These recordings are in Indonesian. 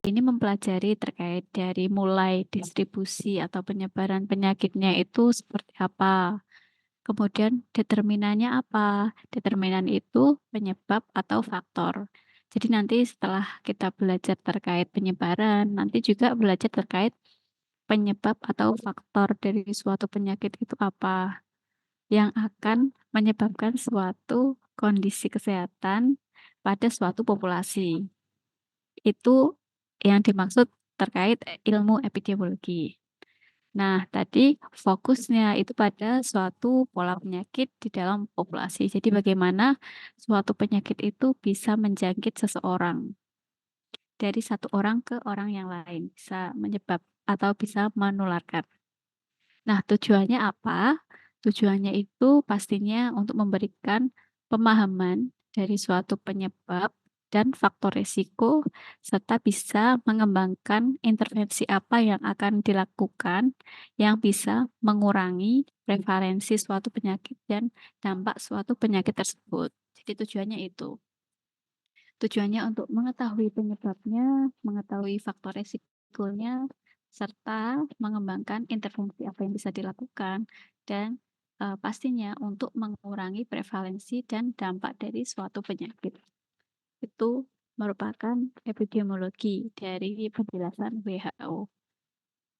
ini mempelajari terkait dari mulai distribusi atau penyebaran penyakitnya itu seperti apa. Kemudian determinannya apa? Determinan itu penyebab atau faktor. Jadi nanti setelah kita belajar terkait penyebaran, nanti juga belajar terkait penyebab atau faktor dari suatu penyakit itu apa yang akan menyebabkan suatu kondisi kesehatan pada suatu populasi. Itu yang dimaksud terkait ilmu epidemiologi. Nah, tadi fokusnya itu pada suatu pola penyakit di dalam populasi. Jadi bagaimana suatu penyakit itu bisa menjangkit seseorang dari satu orang ke orang yang lain, bisa menyebab atau bisa menularkan. Nah, tujuannya apa? Tujuannya itu pastinya untuk memberikan pemahaman dari suatu penyebab dan faktor risiko, serta bisa mengembangkan intervensi apa yang akan dilakukan yang bisa mengurangi prevalensi suatu penyakit dan dampak suatu penyakit tersebut. Jadi tujuannya itu. Tujuannya untuk mengetahui penyebabnya, mengetahui faktor resikonya, serta mengembangkan intervensi apa yang bisa dilakukan, dan pastinya untuk mengurangi prevalensi dan dampak dari suatu penyakit. Itu merupakan epidemiologi dari penjelasan WHO.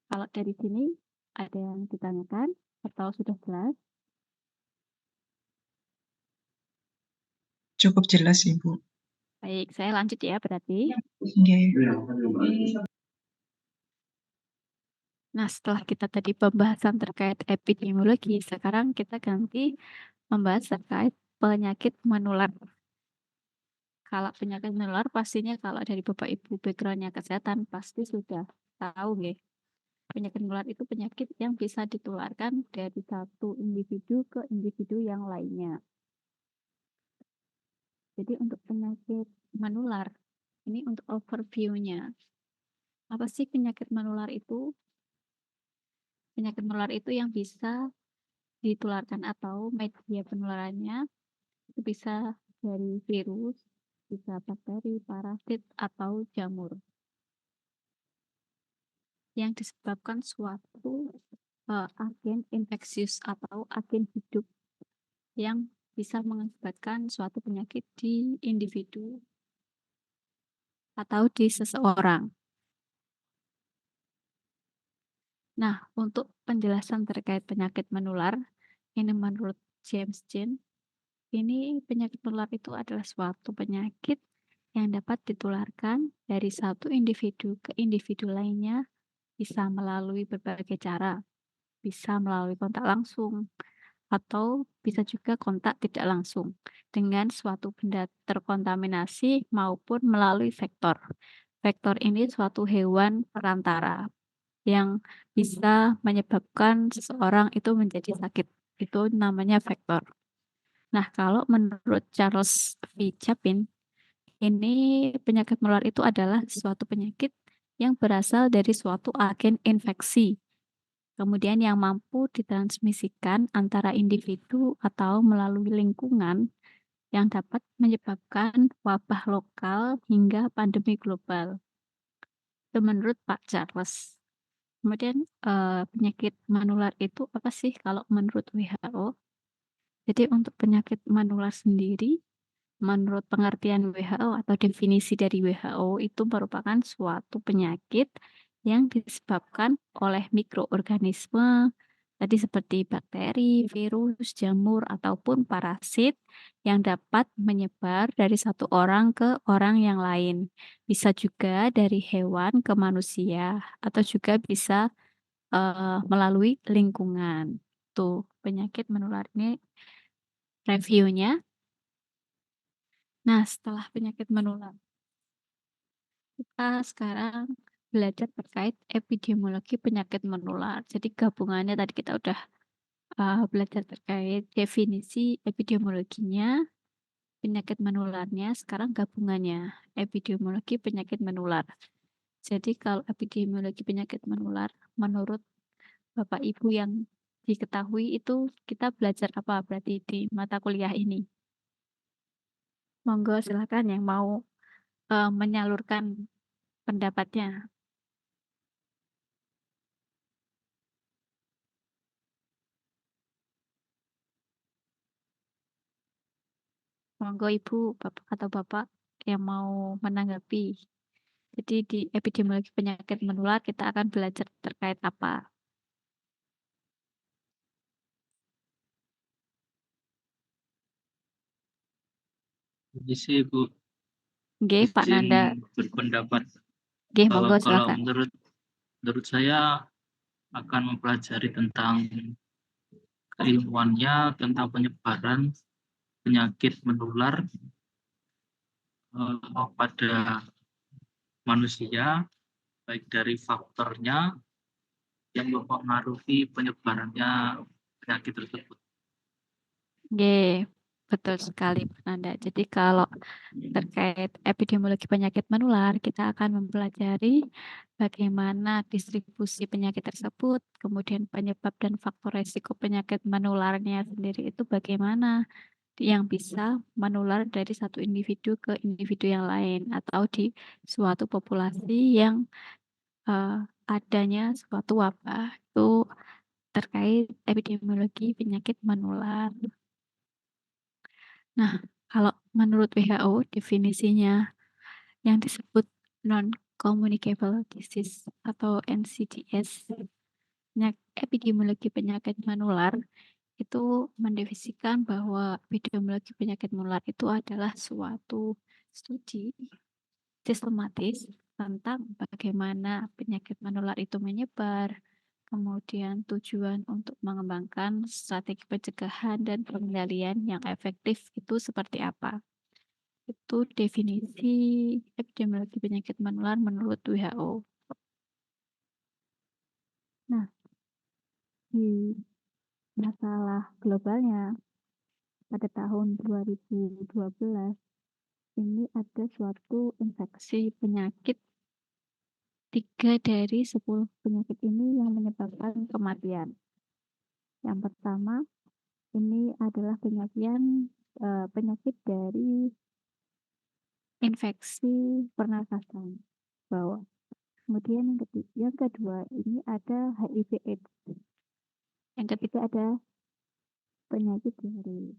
Kalau dari sini ada yang ditanyakan atau sudah jelas? Cukup jelas, Ibu. Baik, saya lanjut ya berarti. Nggih. Nah, setelah kita tadi pembahasan terkait epidemiologi, sekarang kita ganti membahas terkait penyakit menular. Kalau penyakit menular pastinya kalau dari Bapak Ibu backgroundnya kesehatan pasti sudah tahu nggih. Penyakit menular itu penyakit yang bisa ditularkan dari satu individu ke individu yang lainnya. Jadi untuk penyakit menular, ini untuk overview-nya. Apa sih penyakit menular itu? Penyakit menular itu yang bisa ditularkan atau media penularannya itu bisa dari virus, bisa bakteri, parasit, atau jamur yang disebabkan suatu agen infeksius atau agen hidup yang bisa mengakibatkan suatu penyakit di individu atau di seseorang. Nah, untuk penjelasan terkait penyakit menular, ini menurut James Jean, ini penyakit menular itu adalah suatu penyakit yang dapat ditularkan dari satu individu ke individu lainnya, bisa melalui berbagai cara, bisa melalui kontak langsung, atau bisa juga kontak tidak langsung dengan suatu benda terkontaminasi maupun melalui vektor. Vektor ini suatu hewan perantara yang bisa menyebabkan seseorang itu menjadi sakit. Itu namanya vektor. Nah, kalau menurut Charles V. Chapin, ini penyakit menular itu adalah suatu penyakit yang berasal dari suatu agen infeksi, kemudian yang mampu ditransmisikan antara individu atau melalui lingkungan yang dapat menyebabkan wabah lokal hingga pandemi global. Itu menurut Pak Charles. Kemudian penyakit menular itu apa sih kalau menurut WHO? Jadi untuk penyakit menular sendiri, menurut pengertian WHO atau definisi dari WHO itu merupakan suatu penyakit yang disebabkan oleh mikroorganisme tadi seperti bakteri, virus, jamur, ataupun parasit yang dapat menyebar dari satu orang ke orang yang lain. Bisa juga dari hewan ke manusia atau juga bisa melalui lingkungan. Tuh, penyakit menular ini reviewnya. Nah, setelah penyakit menular, kita sekarang belajar terkait epidemiologi penyakit menular. Jadi gabungannya tadi kita udah belajar terkait definisi epidemiologinya, penyakit menularnya, sekarang gabungannya epidemiologi penyakit menular. Jadi kalau epidemiologi penyakit menular, menurut Bapak Ibu yang diketahui itu kita belajar apa berarti di mata kuliah ini? Monggo silakan yang mau menyalurkan pendapatnya. Monggo Ibu, Bapak atau Bapak yang mau menanggapi. Jadi di epidemiologi penyakit menular kita akan belajar terkait apa? Jadi sih Bu, Nggih, Pak izin Nanda. berpendapat. Nggih, monggo Kalau silakan. menurut saya akan mempelajari tentang keilmuannya, tentang penyebaran penyakit menular pada manusia, baik dari faktornya yang mempengaruhi penyebarannya penyakit tersebut. Nggih, betul sekali Pak Nanda. Jadi kalau terkait epidemiologi penyakit menular, kita akan mempelajari bagaimana distribusi penyakit tersebut, kemudian penyebab dan faktor resiko penyakit menularnya sendiri itu bagaimana yang bisa menular dari satu individu ke individu yang lain atau di suatu populasi yang adanya suatu wabah itu terkait epidemiologi penyakit menular. Nah, kalau menurut WHO definisinya yang disebut non-communicable disease atau NCDS, epidemiologi penyakit menular itu mendefinisikan bahwa epidemiologi penyakit menular itu adalah suatu studi sistematis tentang bagaimana penyakit menular itu menyebar, kemudian tujuan untuk mengembangkan strategi pencegahan dan pengendalian yang efektif itu seperti apa. Itu definisi epidemiologi penyakit menular menurut WHO. Nah, di masalah globalnya pada tahun 2012 ini ada suatu infeksi penyakit 3 dari 10 penyakit ini yang menyebabkan kematian. Yang pertama ini adalah penyakit dari infeksi pernafasan bawah. Kemudian yang kedua ini ada HIV/AIDS. Yang ketiga ada penyakit diare.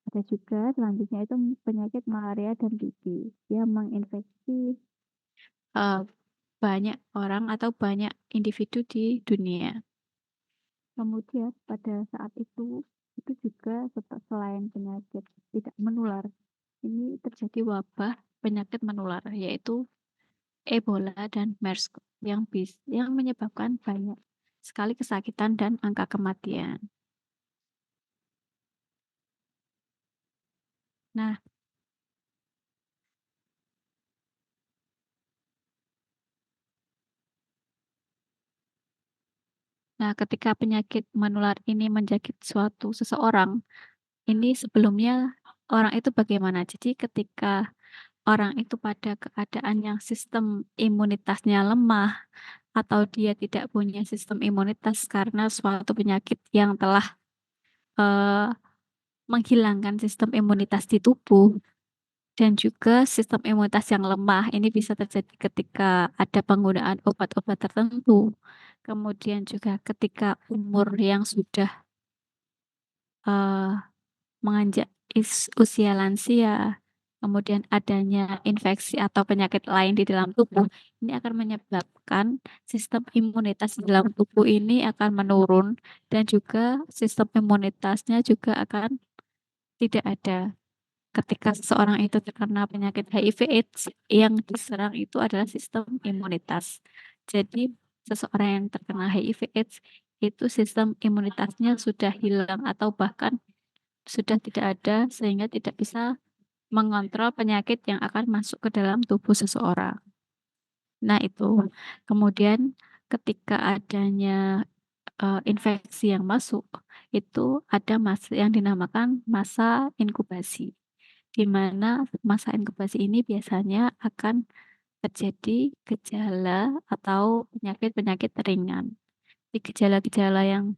Ada juga selanjutnya itu penyakit malaria dan TB yang menginfeksi banyak orang atau banyak individu di dunia. Kemudian pada saat itu juga selain penyakit tidak menular, ini terjadi wabah penyakit menular yaitu Ebola dan MERS yang menyebabkan banyak sekali kesakitan dan angka kematian. Nah, ketika penyakit menular ini menjangkit suatu seseorang, ini sebelumnya orang itu bagaimana? Jadi ketika orang itu pada keadaan yang sistem imunitasnya lemah atau dia tidak punya sistem imunitas karena suatu penyakit yang telah menghilangkan sistem imunitas di tubuh dan juga sistem imunitas yang lemah. Ini bisa terjadi ketika ada penggunaan obat-obat tertentu. Kemudian juga ketika umur yang sudah menginjak usia lansia, kemudian adanya infeksi atau penyakit lain di dalam tubuh, ini akan menyebabkan sistem imunitas di dalam tubuh ini akan menurun dan juga sistem imunitasnya juga akan tidak ada. Ketika seseorang itu terkena penyakit HIV/AIDS, yang diserang itu adalah sistem imunitas. Jadi, seseorang yang terkena HIV/AIDS itu sistem imunitasnya sudah hilang atau bahkan sudah tidak ada sehingga tidak bisa mengontrol penyakit yang akan masuk ke dalam tubuh seseorang. Nah, itu. Kemudian ketika adanya infeksi yang masuk, itu ada masa yang dinamakan masa inkubasi, di mana masa inkubasi ini biasanya akan terjadi gejala atau penyakit-penyakit ringan. Di gejala-gejala yang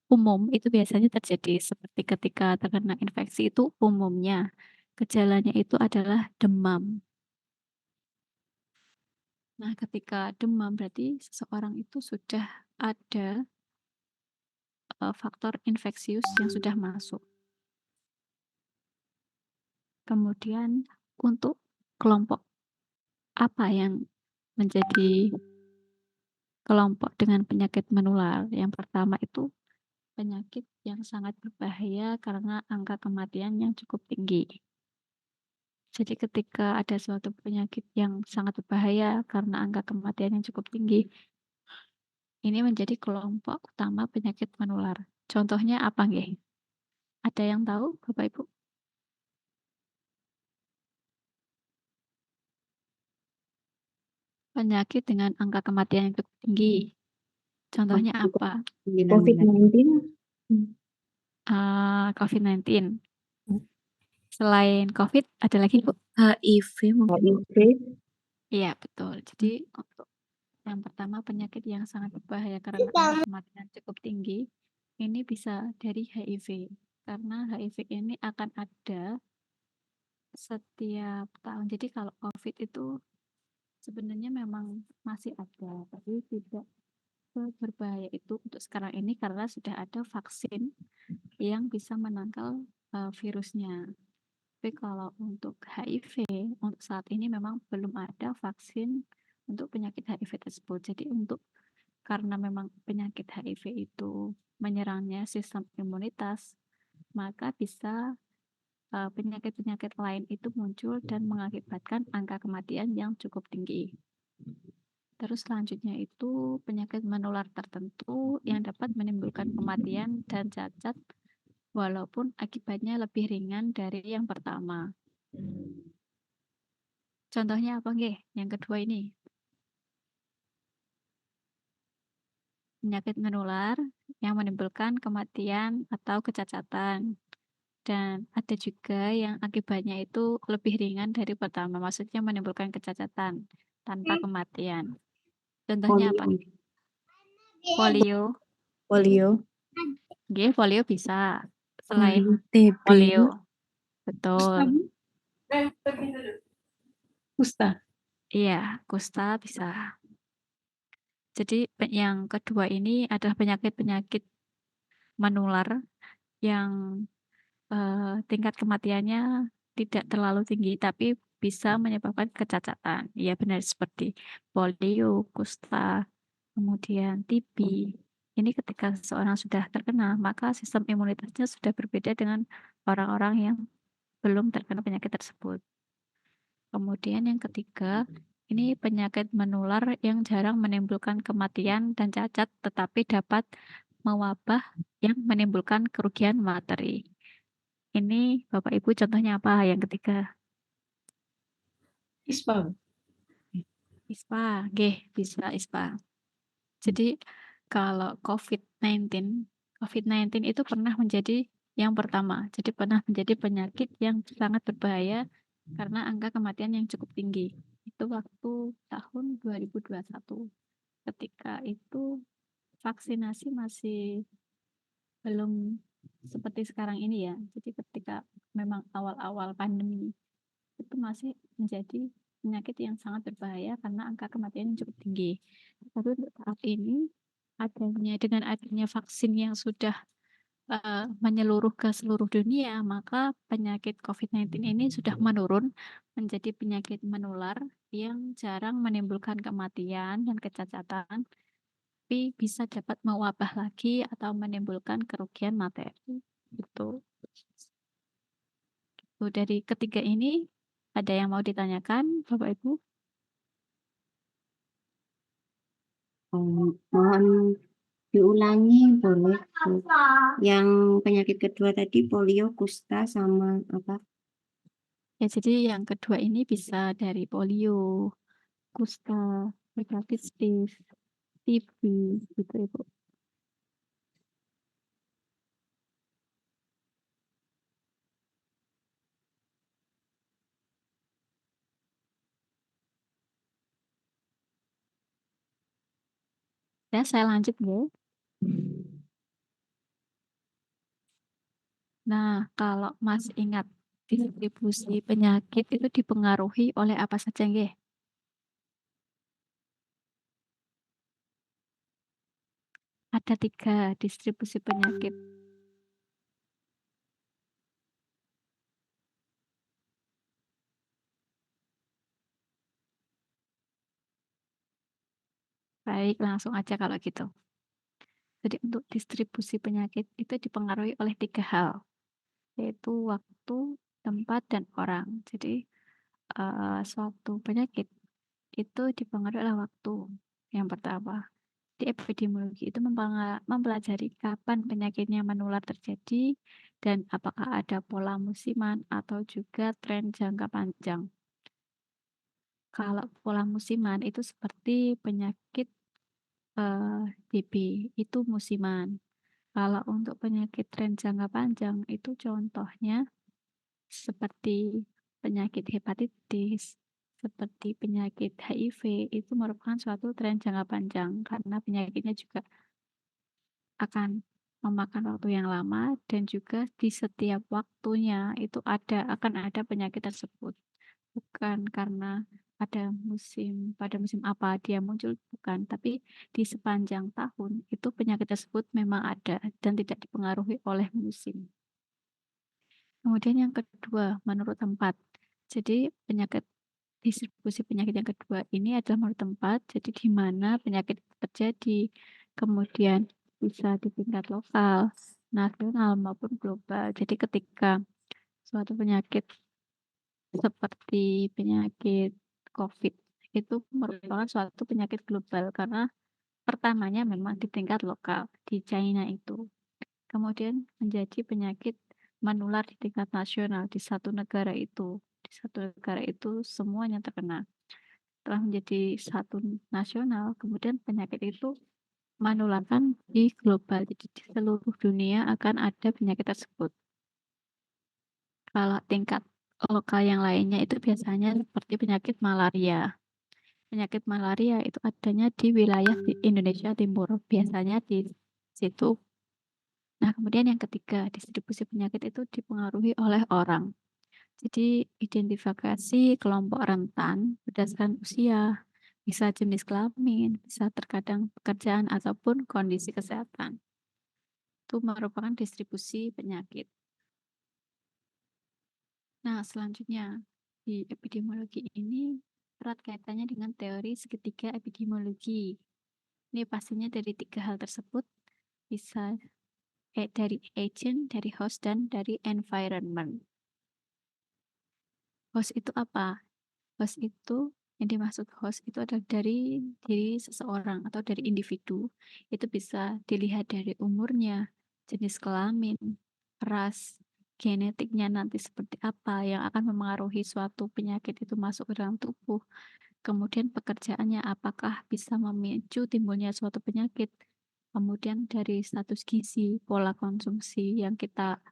umum itu biasanya terjadi seperti ketika terkena infeksi itu umumnya gejalanya itu adalah demam. Nah, ketika demam berarti seseorang itu sudah ada faktor infeksius yang sudah masuk. Kemudian untuk kelompok apa yang menjadi kelompok dengan penyakit menular? Yang pertama itu penyakit yang sangat berbahaya karena angka kematian yang cukup tinggi. Jadi ketika ada suatu penyakit yang sangat berbahaya karena angka kematian yang cukup tinggi, ini menjadi kelompok utama penyakit menular. Contohnya apa nggih? Ada yang tahu, Bapak Ibu? Penyakit dengan angka kematian yang cukup tinggi. Contohnya apa? COVID-19. COVID-19. Selain COVID, ada lagi, Bu? HIV mungkin. Iya, betul. Jadi untuk yang pertama penyakit yang sangat berbahaya karena angka kematian cukup tinggi, ini bisa dari HIV. Karena HIV ini akan ada setiap tahun. Jadi kalau COVID itu sebenarnya memang masih ada, tapi tidak berbahaya itu untuk sekarang ini karena sudah ada vaksin yang bisa menangkal virusnya. Tapi kalau untuk HIV, untuk saat ini memang belum ada vaksin untuk penyakit HIV tersebut. Jadi karena memang penyakit HIV itu menyerangnya sistem imunitas, maka bisa penyakit-penyakit lain itu muncul dan mengakibatkan angka kematian yang cukup tinggi. Terus selanjutnya itu penyakit menular tertentu yang dapat menimbulkan kematian dan cacat walaupun akibatnya lebih ringan dari yang pertama. Contohnya apa nggih? Yang kedua ini. Penyakit menular yang menimbulkan kematian atau kecacatan. Dan ada juga yang akibatnya itu lebih ringan dari pertama, maksudnya menimbulkan kecacatan tanpa kematian. Contohnya apa? Polio. Polio. Nggih, polio bisa. Selain TB. polio. Betul. Kusta. Iya, kusta bisa. Jadi yang kedua ini adalah penyakit-penyakit menular yang tingkat kematiannya tidak terlalu tinggi, tapi bisa menyebabkan kecacatan. Ya benar seperti polio, kusta, kemudian TB. Ini ketika seseorang sudah terkena, maka sistem imunitasnya sudah berbeda dengan orang-orang yang belum terkena penyakit tersebut. Kemudian yang ketiga, ini penyakit menular yang jarang menimbulkan kematian dan cacat, tetapi dapat mewabah yang menimbulkan kerugian materi. Ini Bapak Ibu contohnya apa yang ketiga? ISPA. ISPA, bisa ISPA. Jadi kalau COVID-19 itu pernah menjadi yang pertama. Jadi pernah menjadi penyakit yang sangat berbahaya karena angka kematian yang cukup tinggi. Itu waktu tahun 2021. Ketika itu vaksinasi masih belum seperti sekarang ini ya. Jadi ketika memang awal-awal pandemi itu masih menjadi penyakit yang sangat berbahaya karena angka kematian yang cukup tinggi. Tapi untuk saat ini dengan adanya vaksin yang sudah menyeluruh ke seluruh dunia, maka penyakit COVID-19 ini sudah menurun menjadi penyakit menular yang jarang menimbulkan kematian dan kecacatan, tapi bisa dapat mewabah lagi atau menimbulkan kerugian materi. Itu. Dari ketiga ini, ada yang mau ditanyakan, Bapak Ibu? Mohon diulangi boleh, Bu. Yang penyakit kedua tadi polio, kusta sama apa? Ya, jadi yang kedua ini bisa dari polio, kusta, hepatitis B, TB, gitu Ibu. Ya, saya lanjut ya. Nah, kalau masih ingat distribusi penyakit itu dipengaruhi oleh apa saja nggih? ada 3 distribusi penyakit. Baik, langsung aja kalau gitu. Jadi untuk distribusi penyakit itu dipengaruhi oleh 3 hal, yaitu waktu, tempat, dan orang. Jadi, suatu penyakit itu dipengaruhi oleh waktu, yang pertama. Di epidemiologi itu mempelajari kapan penyakitnya menular terjadi dan apakah ada pola musiman atau juga tren jangka panjang. Kalau pola musiman itu seperti penyakit TB, itu musiman. Kalau untuk penyakit tren jangka panjang itu contohnya seperti penyakit hepatitis, seperti penyakit HIV, itu merupakan suatu tren jangka panjang karena penyakitnya juga akan memakan waktu yang lama dan juga di setiap waktunya itu akan ada penyakit tersebut. Bukan karena pada musim apa dia muncul, bukan, tapi di sepanjang tahun itu penyakit tersebut memang ada dan tidak dipengaruhi oleh musim. Kemudian yang kedua, menurut tempat. Jadi distribusi penyakit yang kedua ini adalah menurut tempat, jadi di mana penyakit itu terjadi. Kemudian bisa di tingkat lokal, nasional maupun global. Jadi ketika suatu penyakit seperti penyakit COVID itu merupakan suatu penyakit global karena pertamanya memang di tingkat lokal di China itu. Kemudian menjadi penyakit menular di tingkat nasional di satu negara itu. Di satu negara itu semuanya terkena. Setelah menjadi satu nasional, kemudian penyakit itu menularkan di global. Jadi di seluruh dunia akan ada penyakit tersebut. Kalau tingkat lokal yang lainnya itu biasanya seperti penyakit malaria. Penyakit malaria itu adanya di wilayah di Indonesia Timur, biasanya di situ. Nah, kemudian yang ketiga, distribusi penyakit itu dipengaruhi oleh orang. Jadi, identifikasi kelompok rentan berdasarkan usia, bisa jenis kelamin, bisa terkadang pekerjaan ataupun kondisi kesehatan. Itu merupakan distribusi penyakit. Nah, selanjutnya di epidemiologi ini erat kaitannya dengan teori segitiga epidemiologi. Ini pastinya dari 3 hal tersebut bisa dari agent, dari host, dan dari environment. Host itu apa? Host itu yang dimaksud host itu adalah dari diri seseorang atau dari individu. Itu bisa dilihat dari umurnya, jenis kelamin, ras, genetiknya nanti seperti apa yang akan memengaruhi suatu penyakit itu masuk ke dalam tubuh. Kemudian pekerjaannya apakah bisa memicu timbulnya suatu penyakit. Kemudian dari status gizi, pola konsumsi yang kita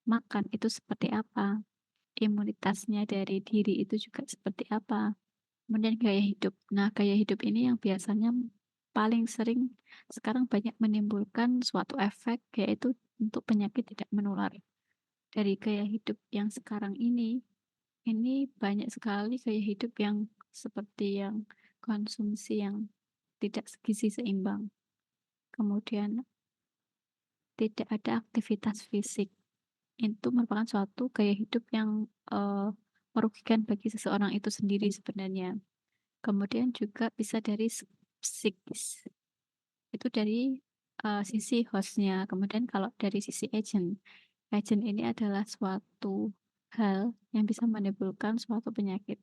makan itu seperti apa. Imunitasnya dari diri itu juga seperti apa. Kemudian gaya hidup. Nah, gaya hidup ini yang biasanya paling sering sekarang banyak menimbulkan suatu efek yaitu untuk penyakit tidak menular. Dari gaya hidup yang sekarang ini banyak sekali gaya hidup yang seperti yang konsumsi yang tidak gizi seimbang. Kemudian tidak ada aktivitas fisik. Itu merupakan suatu gaya hidup yang merugikan bagi seseorang itu sendiri sebenarnya. Kemudian juga bisa dari psikis. Itu dari sisi hostnya. Kemudian kalau dari sisi agent ini adalah suatu hal yang bisa menimbulkan suatu penyakit.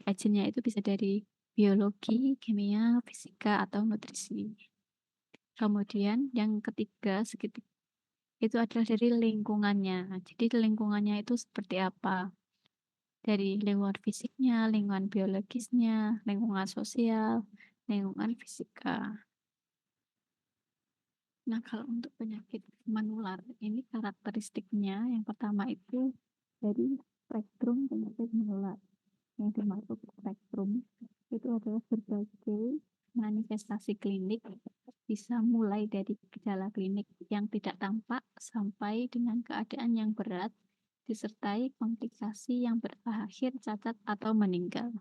Agentnya itu bisa dari biologi, kimia, fisika, atau nutrisi. Kemudian yang ketiga itu adalah dari lingkungannya. Jadi lingkungannya itu seperti apa? Dari lingkungan fisiknya, lingkungan biologisnya, lingkungan sosial, lingkungan fisika. Nah, kalau untuk penyakit menular, ini karakteristiknya yang pertama itu dari spektrum penyakit menular. Yang dimaksud spektrum itu adalah berbagai manifestasi klinik, bisa mulai dari gejala klinik yang tidak tampak sampai dengan keadaan yang berat, disertai komplikasi yang berakhir cacat atau meninggal.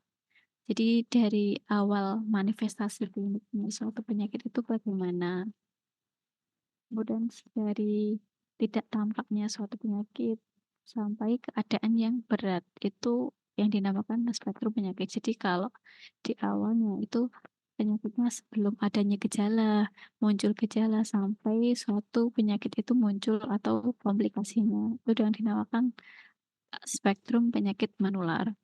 Jadi dari awal manifestasi kliniknya suatu penyakit itu bagaimana? kemudian dari tidak tampaknya suatu penyakit sampai keadaan yang berat, itu yang dinamakan spektrum penyakit. Jadi kalau di awalnya itu penyakitnya sebelum adanya gejala, muncul gejala sampai suatu penyakit itu muncul atau komplikasinya, itu yang dinamakan spektrum penyakit menular.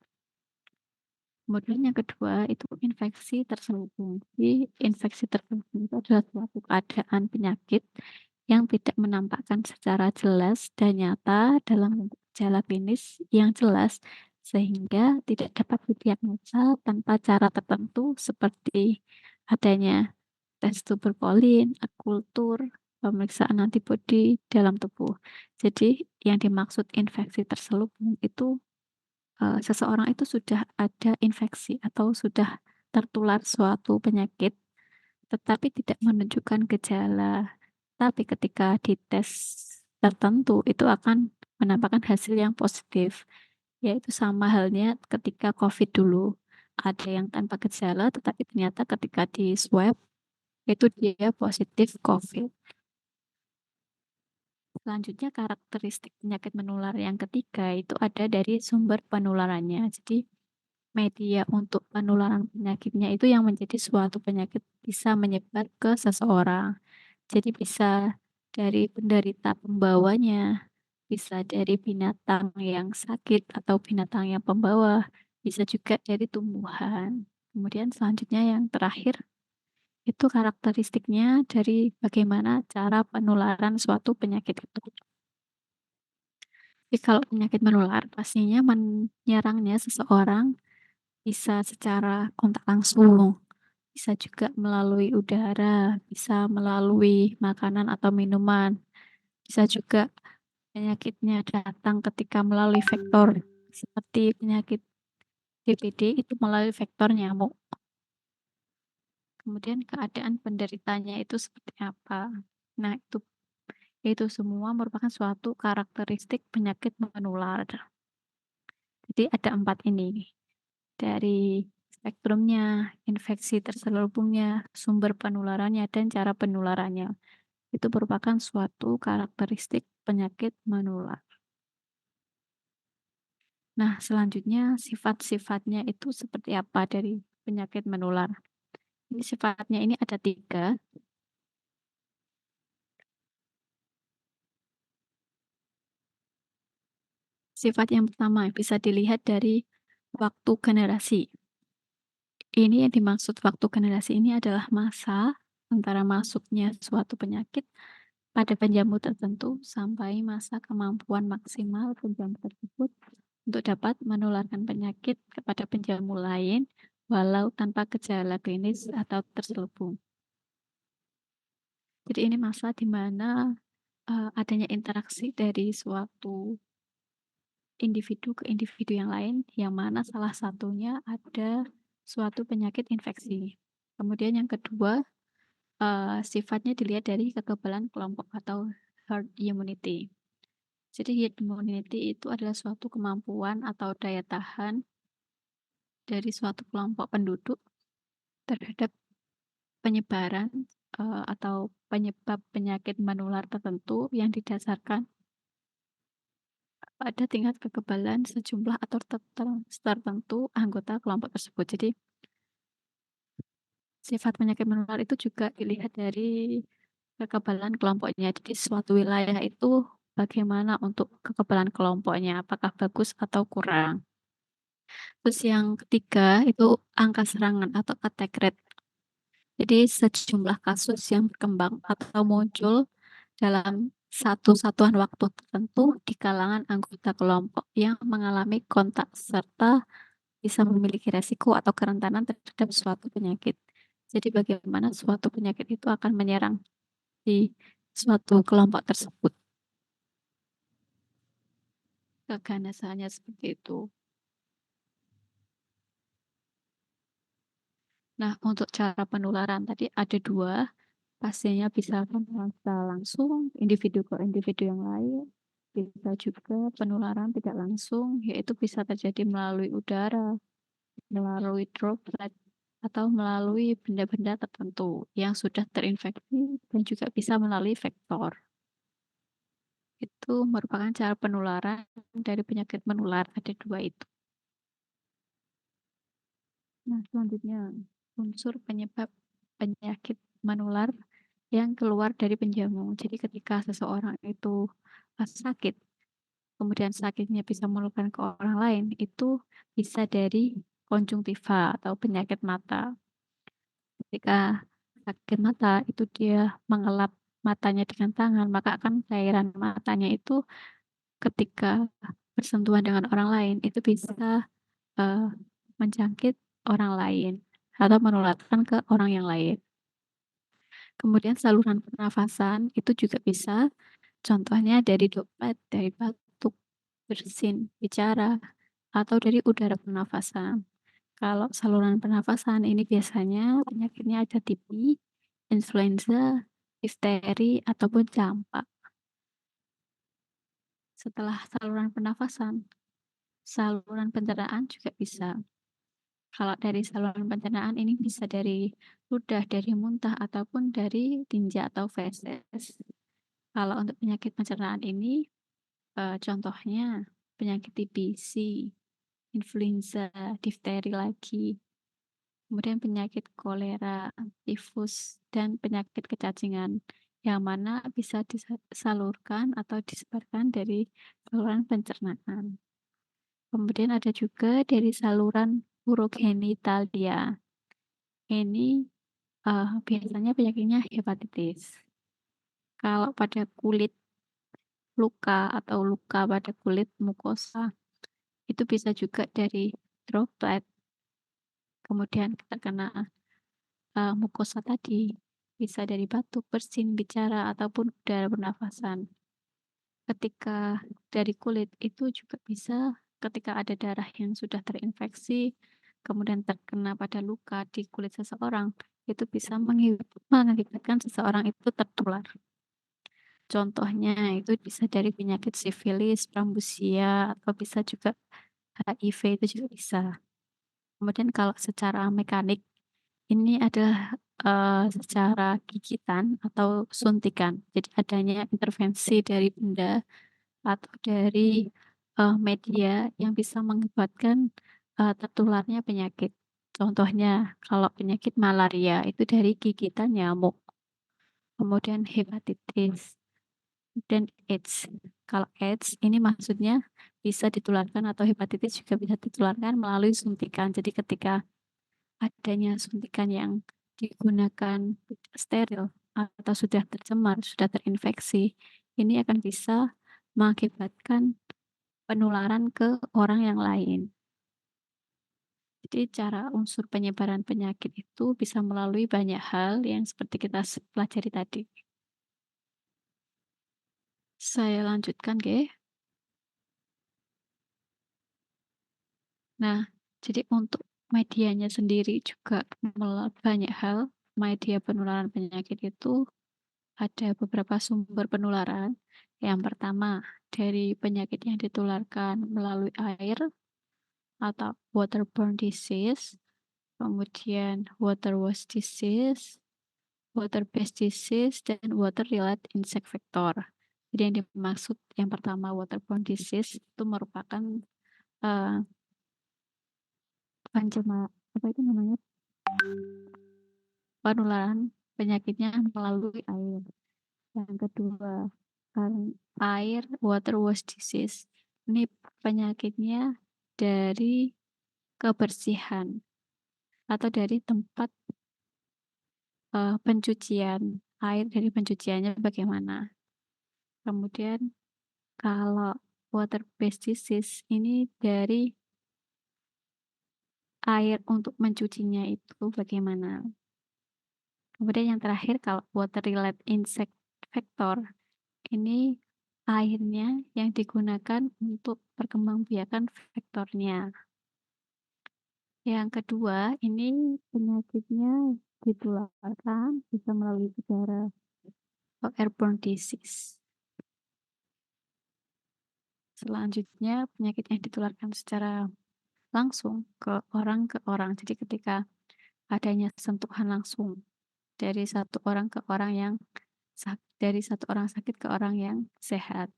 Kemudian yang kedua itu infeksi terselubung. Jadi infeksi terselubung itu adalah suatu keadaan penyakit yang tidak menampakkan secara jelas dan nyata dalam bentuk gejala klinis yang jelas sehingga tidak dapat didiagnosa tanpa cara tertentu seperti adanya tes tuberkulin, kultur, pemeriksaan antibodi dalam tubuh. Jadi yang dimaksud infeksi terselubung itu seseorang itu sudah ada infeksi atau sudah tertular suatu penyakit, tetapi tidak menunjukkan gejala. Tapi ketika dites tertentu itu akan menampakkan hasil yang positif, yaitu sama halnya ketika COVID dulu. Ada yang tanpa gejala, tetapi ternyata ketika di swab itu dia positif COVID. Selanjutnya karakteristik penyakit menular yang ketiga itu ada dari sumber penularannya. Jadi media untuk penularan penyakitnya itu yang menjadi suatu penyakit bisa menyebar ke seseorang. Jadi bisa dari penderita pembawanya, bisa dari binatang yang sakit atau binatang yang pembawa, bisa juga dari tumbuhan. Kemudian selanjutnya yang terakhir itu karakteristiknya dari bagaimana cara penularan suatu penyakit itu. Jadi kalau penyakit menular pastinya menyerangnya seseorang bisa secara kontak langsung, bisa juga melalui udara, bisa melalui makanan atau minuman, bisa juga penyakitnya datang ketika melalui vektor seperti penyakit DBD itu melalui vektor nyamuk. Kemudian keadaan penderitanya itu seperti apa? Nah, itu semua merupakan suatu karakteristik penyakit menular. Jadi ada 4 ini. Dari spektrumnya, infeksi terselubungnya, sumber penularannya, dan cara penularannya. Itu merupakan suatu karakteristik penyakit menular. Nah, selanjutnya sifat-sifatnya itu seperti apa dari penyakit menular? Ini sifatnya ini ada 3. Sifat yang pertama bisa dilihat dari waktu generasi. Ini yang dimaksud waktu generasi ini adalah masa antara masuknya suatu penyakit pada penjamu tertentu sampai masa kemampuan maksimal penjamu tersebut untuk dapat menularkan penyakit kepada penjamu lain walau tanpa gejala klinis atau terselubung. Jadi ini masa di mana adanya interaksi dari suatu individu ke individu yang lain, yang mana salah satunya ada suatu penyakit infeksi. Kemudian yang kedua, sifatnya dilihat dari kekebalan kelompok atau herd immunity. Jadi herd immunity itu adalah suatu kemampuan atau daya tahan dari suatu kelompok penduduk terhadap penyebaran atau penyebab penyakit menular tertentu yang didasarkan pada tingkat kekebalan sejumlah atau tertentu anggota kelompok tersebut. Jadi sifat penyakit menular itu juga dilihat dari kekebalan kelompoknya. Jadi suatu wilayah itu bagaimana untuk kekebalan kelompoknya, apakah bagus atau kurang. Terus yang ketiga itu angka serangan atau attack rate. Jadi sejumlah kasus yang berkembang atau muncul dalam satu satuan waktu tertentu di kalangan anggota kelompok yang mengalami kontak serta bisa memiliki resiko atau kerentanan terhadap suatu penyakit. Jadi bagaimana suatu penyakit itu akan menyerang di suatu kelompok tersebut. Keganasannya seperti itu. Nah, untuk cara penularan tadi ada 2. Pastinya bisa penularan secara langsung, individu ke individu yang lain. Bisa juga penularan tidak langsung, yaitu bisa terjadi melalui udara, melalui droplet, atau melalui benda-benda tertentu yang sudah terinfeksi dan juga bisa melalui vektor. Itu merupakan cara penularan dari penyakit menular, ada 2 itu. Nah, selanjutnya unsur penyebab penyakit menular yang keluar dari penjamu. Jadi ketika seseorang itu sakit, kemudian sakitnya bisa menularkan ke orang lain, itu bisa dari konjungtiva atau penyakit mata. Ketika sakit mata itu dia mengelap matanya dengan tangan, maka akan cairan matanya itu ketika bersentuhan dengan orang lain itu bisa menjangkit orang lain atau menularkan ke orang yang lain. Kemudian saluran pernafasan itu juga bisa, contohnya dari droplet, dari batuk, bersin, bicara, atau dari udara pernafasan. Kalau saluran pernafasan ini biasanya penyakitnya ada TB, influenza, difteri, ataupun campak. Setelah saluran pernafasan, saluran pencernaan juga bisa. Kalau dari saluran pencernaan ini bisa dari ludah, dari muntah, ataupun dari tinja atau feses. Kalau untuk penyakit pencernaan ini, contohnya penyakit TBC, influenza, difteri lagi, kemudian penyakit kolera, tifus, dan penyakit kecacingan, yang mana bisa disalurkan atau disebarkan dari saluran pencernaan. Kemudian ada juga dari saluran urogenitalia. Ini biasanya penyakitnya hepatitis. Kalau pada kulit luka atau luka pada kulit mukosa, itu bisa juga dari droplet. Kemudian terkena mukosa tadi, bisa dari batuk, bersin, bicara, ataupun udara pernafasan. Ketika dari kulit itu juga bisa ketika ada darah yang sudah terinfeksi, kemudian terkena pada luka di kulit seseorang, itu bisa mengakibatkan seseorang itu tertular. Contohnya itu bisa dari penyakit sifilis, prambusia, atau bisa juga HIV itu juga bisa. Kemudian kalau secara mekanik, ini adalah secara gigitan atau suntikan. Jadi adanya intervensi dari benda atau dari media yang bisa mengakibatkan tertularnya penyakit. Contohnya kalau penyakit malaria itu dari gigitan nyamuk, kemudian hepatitis, dan AIDS. Kalau AIDS ini maksudnya bisa ditularkan atau hepatitis juga bisa ditularkan melalui suntikan. Jadi ketika adanya suntikan yang digunakan tidak steril atau sudah tercemar, sudah terinfeksi, ini akan bisa mengakibatkan penularan ke orang yang lain. Jadi cara unsur penyebaran penyakit itu bisa melalui banyak hal yang seperti kita pelajari tadi. Saya lanjutkan, Ge. Nah, jadi untuk medianya sendiri juga banyak hal. Media penularan penyakit itu ada beberapa sumber penularan. Yang pertama, dari penyakit yang ditularkan melalui air atau waterborne disease, kemudian waterwash disease, water-based disease, dan water-related insect vector. Jadi yang dimaksud yang pertama waterborne disease itu merupakan apa itu namanya, penularan penyakitnya melalui air. Yang kedua, air waterwash disease. Ini penyakitnya dari kebersihan atau dari tempat pencucian. Air dari pencuciannya bagaimana. Kemudian kalau water-based disease ini dari air untuk mencucinya itu bagaimana. Kemudian yang terakhir kalau water-related insect vector, ini airnya yang digunakan untuk perkembangbiakan vektornya. Yang kedua, ini penyakitnya ditularkan bisa melalui udara atau airborne disease. Selanjutnya, penyakit yang ditularkan secara langsung ke orang. Jadi ketika adanya sentuhan langsung dari satu orang ke orang yang dari satu orang sakit ke orang yang sehat.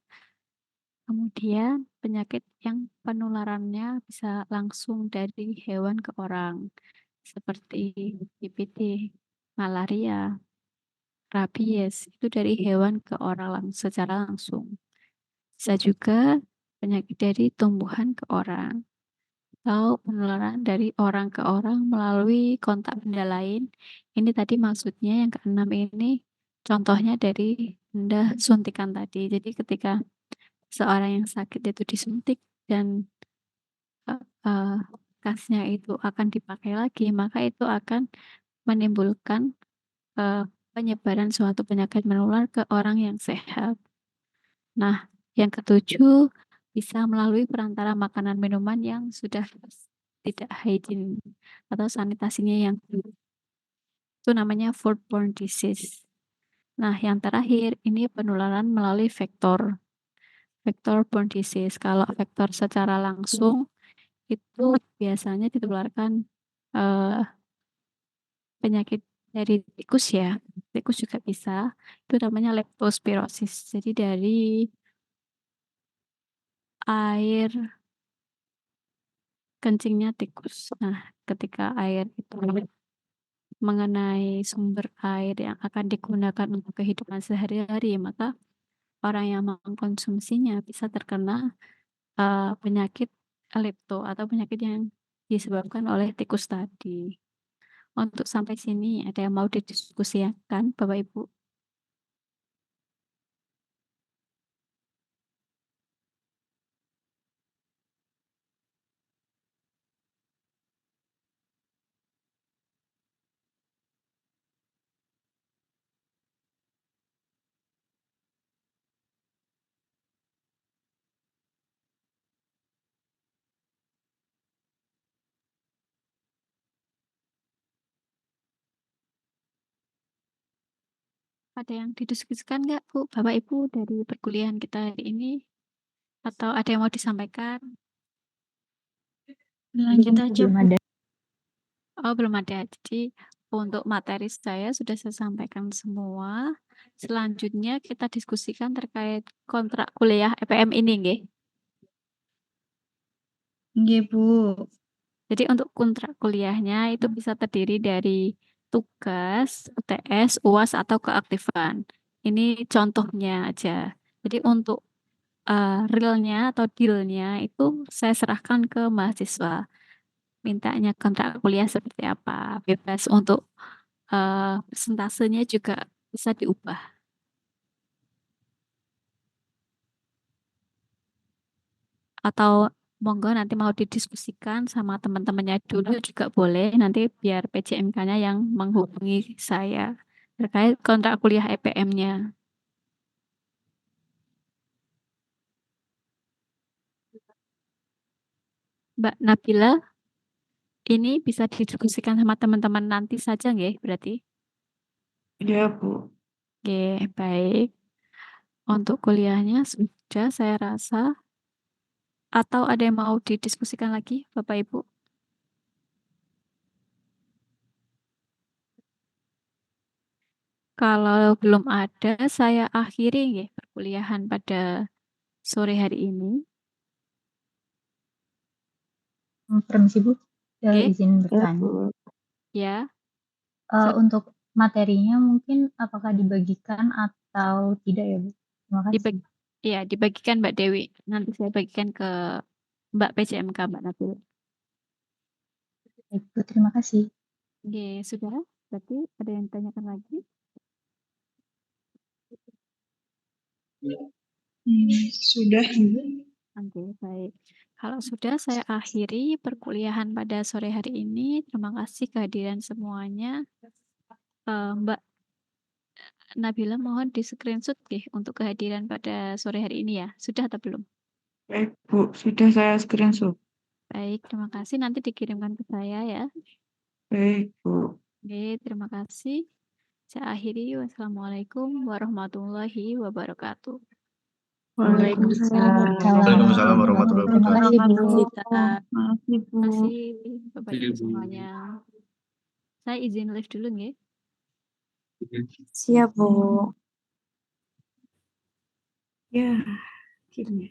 Kemudian penyakit yang penularannya bisa langsung dari hewan ke orang, seperti DPT, malaria, rabies, itu dari hewan ke orang secara langsung. Bisa juga penyakit dari tumbuhan ke orang, atau penularan dari orang ke orang melalui kontak benda lain. Ini tadi maksudnya yang keenam ini contohnya dari benda suntikan tadi. Jadi ketika seorang yang sakit itu disuntik dan kasnya itu akan dipakai lagi, maka itu akan menimbulkan penyebaran suatu penyakit menular ke orang yang sehat. Nah, yang ketujuh, bisa melalui perantara makanan minuman yang sudah tidak hygiene atau sanitasinya yang buruk. Itu namanya foodborne disease. Nah, yang terakhir ini penularan melalui vector-borne disease. Kalau vektor secara langsung itu biasanya ditularkan penyakit dari tikus ya. Tikus juga bisa. Itu namanya leptospirosis. Jadi dari air kencingnya tikus. Nah, ketika air itu mengenai sumber air yang akan digunakan untuk kehidupan sehari-hari, maka orang yang mengkonsumsinya bisa terkena penyakit lepto atau penyakit yang disebabkan oleh tikus tadi. Untuk sampai sini ada yang mau didiskusikan, Bapak Ibu? Ada yang didiskusikan nggak, Bu? Bapak Ibu dari perkuliahan kita hari ini? Atau ada yang mau disampaikan? Lanjut aja, Bu. Oh, belum ada. Jadi untuk materi saya sudah saya sampaikan semua. Selanjutnya kita diskusikan terkait kontrak kuliah EPM ini, nggih. Nggih, Bu. Jadi untuk kontrak kuliahnya itu bisa terdiri dari tugas, UTS, UAS, atau keaktifan. Ini contohnya aja. Jadi untuk realnya atau dealnya itu saya serahkan ke mahasiswa. Mintanya kontrak kuliah seperti apa. Bebas untuk persentasenya juga bisa diubah. Atau monggo nanti mau didiskusikan sama teman-temannya dulu juga boleh. Nanti biar PJMK-nya yang menghubungi saya terkait kontrak kuliah EPM-nya. Mbak Nabila, ini bisa didiskusikan sama teman-teman nanti saja nggih berarti? Iya, Bu. Oke, baik. Untuk kuliahnya sudah saya rasa. Atau ada yang mau didiskusikan lagi, Bapak Ibu? Kalau belum ada, saya akhiri nggih perkuliahan pada sore hari ini. Permisi Bu, Oke. izin bertanya. Ya, Untuk materinya mungkin apakah dibagikan atau tidak ya Bu? Terima kasih. ya dibagikan Mbak Dewi. Nanti saya bagikan ke Mbak PJMK, Mbak Nabil. Baik Bu, terima kasih. Oke, sudah. Berarti ada yang tanyakan lagi? Sudah, Bu. Oke, baik. Kalau sudah, saya akhiri perkuliahan pada sore hari ini. Terima kasih kehadiran semuanya. Mbak Nabila mohon di screenshot deh untuk kehadiran pada sore hari ini ya. Sudah atau belum? Baik, Bu. Sudah saya screenshot. Baik, terima kasih. Nanti dikirimkan ke saya ya. Baik, Bu. Oke, terima kasih. Saya akhiri. Wassalamualaikum warahmatullahi wabarakatuh. Waalaikumsalam. Waalaikumsalam warahmatullahi Terima kasih Bu. Terima kasih, Makasih, Bu. Bapak Ibu Ibu. semuanya. Saya izin live dulu nggih. Siap, Bu. Ya, akhirnya.